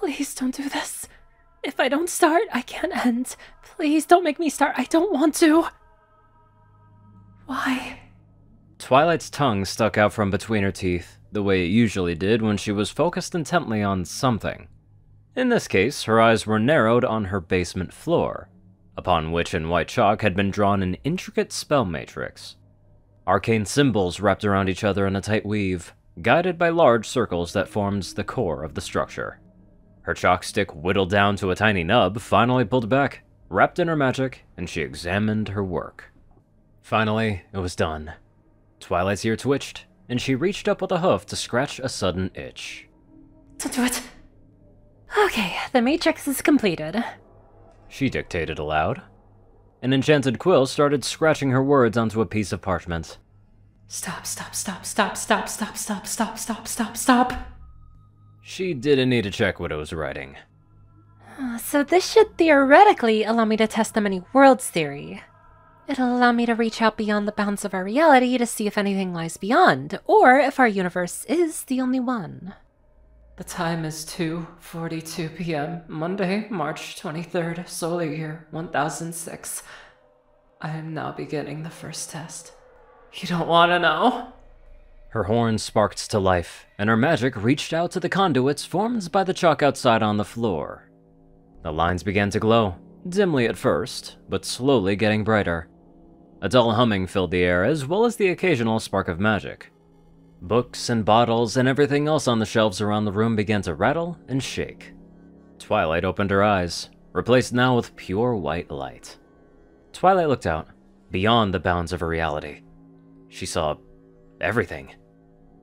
Please don't do this. If I don't start, I can't end. Please don't make me start. I don't want to. Why? Twilight's tongue stuck out from between her teeth, the way it usually did when she was focused intently on something. In this case, her eyes were narrowed on her basement floor, upon which in white chalk had been drawn an intricate spell matrix. Arcane symbols wrapped around each other in a tight weave, guided by large circles that forms the core of the structure. Her chalk stick whittled down to a tiny nub, finally pulled back, wrapped in her magic, and she examined her work. Finally, it was done. Twilight's ear twitched, and she reached up with a hoof to scratch a sudden itch. Don't do it. Okay, the matrix is completed. She dictated aloud. An enchanted quill started scratching her words onto a piece of parchment. Stop, stop, stop, stop, stop, stop, stop, stop, stop, stop, stop. She didn't need to check what it was writing. So this should theoretically allow me to test the many worlds theory. It'll allow me to reach out beyond the bounds of our reality to see if anything lies beyond, or if our universe is the only one. The time is 2:42 p.m., Monday, March 23rd, solar year 1006. I am now beginning the first test. You don't want to know? Her horn sparked to life, and her magic reached out to the conduits formed by the chalk outside on the floor. The lines began to glow, dimly at first, but slowly getting brighter. A dull humming filled the air, as well as the occasional spark of magic. Books and bottles and everything else on the shelves around the room began to rattle and shake. Twilight opened her eyes, replaced now with pure white light. Twilight looked out, beyond the bounds of her reality. She saw everything.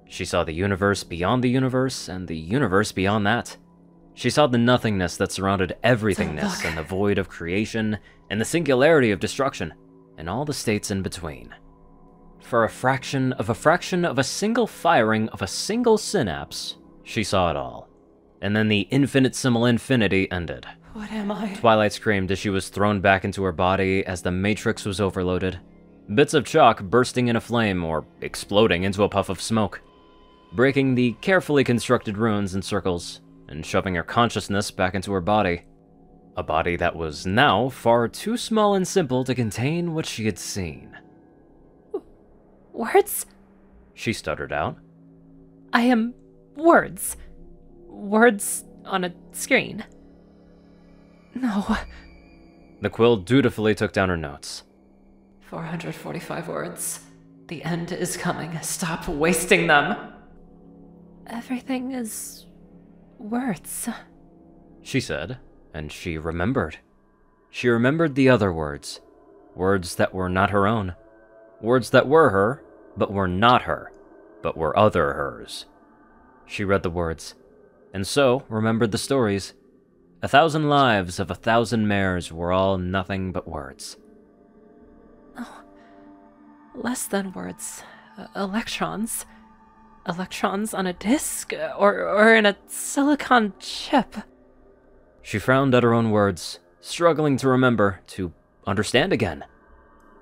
She saw the universe beyond the universe, and the universe beyond that. She saw the nothingness that surrounded everythingness, and the void of creation, and the singularity of destruction, and all the states in between. For a fraction of a single firing of a single synapse, she saw it all. And then the infinitesimal infinity ended. What am I? Twilight screamed as she was thrown back into her body as the matrix was overloaded. Bits of chalk bursting in a flame or exploding into a puff of smoke, breaking the carefully constructed runes and circles, and shoving her consciousness back into her body. A body that was now far too small and simple to contain what she had seen. Words? She stuttered out. I am words. Words on a screen. No. The quill dutifully took down her notes. 445 words. The end is coming. Stop wasting them. Everything is words, she said, and she remembered. She remembered the other words. Words that were not her own. Words that were her, but were not her, but were other hers. She read the words, and so remembered the stories. 1,000 lives of 1,000 mares were all nothing but words. Oh, less than words. Electrons. Electrons on a disk, or in a silicon chip. She frowned at her own words, struggling to remember, to understand again.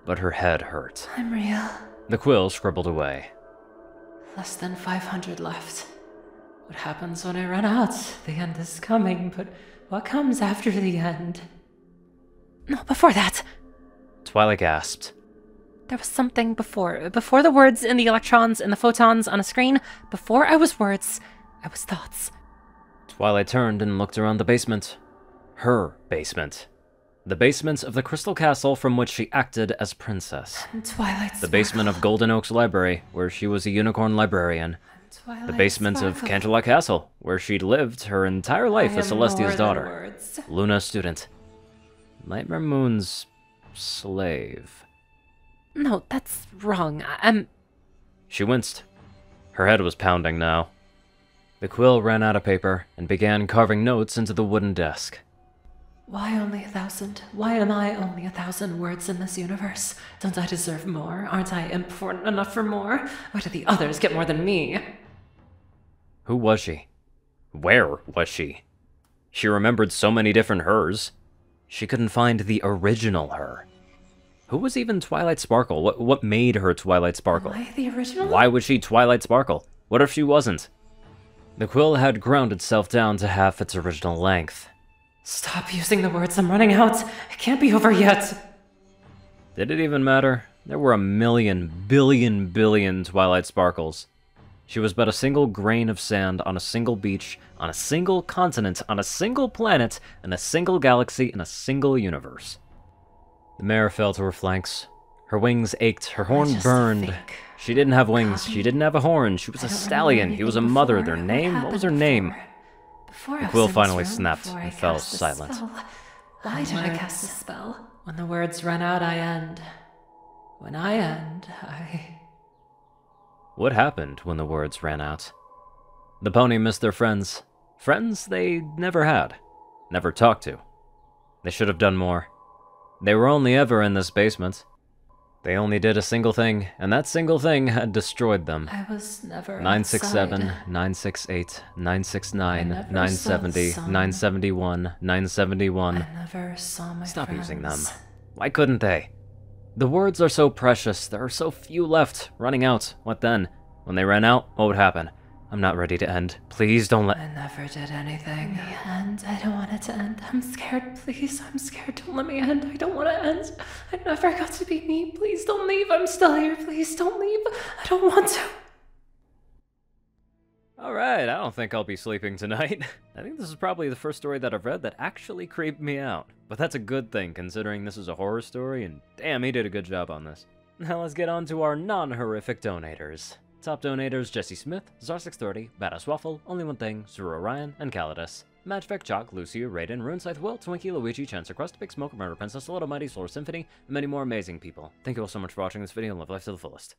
But her head hurt. I'm real. The quill scribbled away. Less than 500 left. What happens when I run out? The end is coming, but what comes after the end? No, before that. Twilight gasped. There was something before. Before the words and the electrons and the photons on a screen, before I was words, I was thoughts. Twilight turned and looked around the basement. Her basement. The basement of the Crystal Castle from which she acted as princess. Twilight the basement of Golden Oak's library, where she was a unicorn librarian. The basement of Kentarō Castle, where she'd lived her entire life as Celestia's daughter. Luna's student. Nightmare Moon's slave. No, that's wrong. She winced. Her head was pounding now. The quill ran out of paper and began carving notes into the wooden desk. Why only 1,000? Why am I only 1,000 words in this universe? Don't I deserve more? Aren't I important enough for more? Why do the others get more than me? Who was she? Where was she? She remembered so many different hers. She couldn't find the original her. Who was even Twilight Sparkle? What made her Twilight Sparkle? Am I the original? Why was she Twilight Sparkle? What if she wasn't? The quill had ground itself down to half its original length. Stop using the words, I'm running out. It can't be over yet. Did it even matter? There were a million, billion Twilight Sparkles. She was but a single grain of sand on a single beach, on a single continent, on a single planet, in a single galaxy, in a single universe. The mare fell to her flanks. Her wings ached, her horn burned. She didn't have wings, she didn't have a horn, she was a stallion, he was a mother. Their name? What was her name? The quill finally snapped and fell silent. Why did I cast a spell? When the words run out, I end. When I end, I... What happened when the words ran out? The pony missed their friends. Friends they never had. Never talked to. They should have done more. They were only ever in this basement. They only did a single thing, and that single thing had destroyed them. I was never 967, outside. 968, 969, I never 970, saw the sun. 971, 971. I never saw my Stop friends. using them. Why couldn't they? The words are so precious, there are so few left, running out. What then? When they ran out, what would happen? I'm not ready to end. Please don't let— I never did anything. Let me end. I don't want it to end. I'm scared. Please, I'm scared. Don't let me end. I don't want to end. I never got to be me. Please don't leave. I'm still here. Please don't leave. I don't want to. Alright, I don't think I'll be sleeping tonight. I think this is probably the first story that I've read that actually creeped me out. But that's a good thing, considering this is a horror story, and damn, he did a good job on this. Now let's get on to our non-horrific donators. Top donators: Jessie Smith, Zar630, BadassWaffle, Onlyonething, Ceru, Orion, and Caladis. Matchback, Jock, Luciisu, Rayden, Runescythe, Will, Twinkie, Luigi, Chancellor, Crust, Big Smoke, Murder Princess, LILmighty, LILmighty, Symphony, and many more amazing people. Thank you all so much for watching this video and live life to the fullest.